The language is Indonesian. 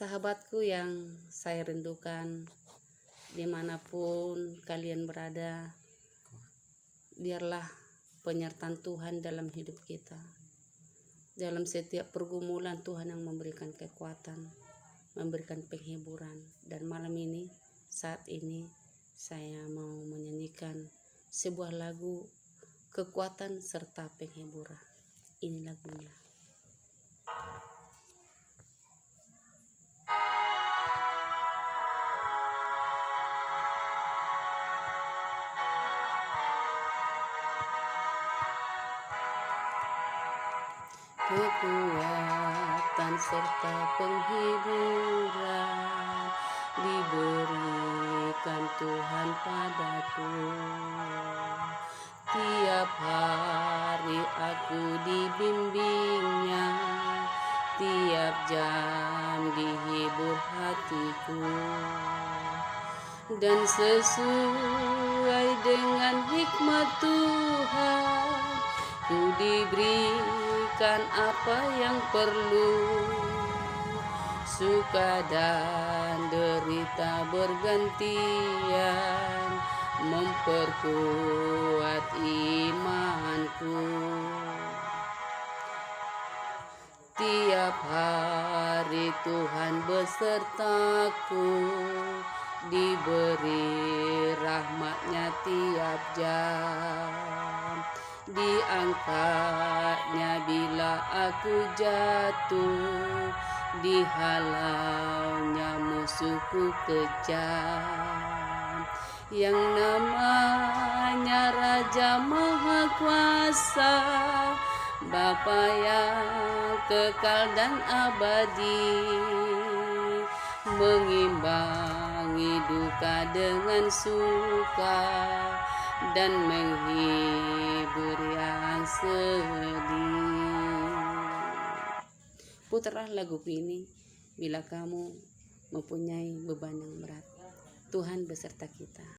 Sahabatku yang saya rindukan, dimanapun kalian berada, biarlah penyertaan Tuhan dalam hidup kita. Dalam setiap pergumulan, Tuhan yang memberikan kekuatan, memberikan penghiburan. Dan malam ini, saat ini, saya mau menyanyikan sebuah lagu kekuatan serta penghiburan. Ini lagunya. Kekuatan serta penghiburan diberikan Tuhan padaku. Tiap hari aku dibimbingnya, tiap jam dihibur hatiku. Dan sesuai dengan hikmat Tuhan, ku diberikan apa yang perlu. Suka dan derita bergantian, memperkuat imanku. Tiap hari Tuhan besertaku, diberi rahmat-Nya tiap jam. Diangkatnya bila aku jatuh, dihalaunya musuhku kejam. Yang namanya Raja Maha Kuasa, Bapa yang kekal dan abadi, mengimbangi duka dengan suka, dan menghibur yang sedih. Putarlah lagu ini bila kamu mempunyai beban yang berat. Tuhan beserta kita.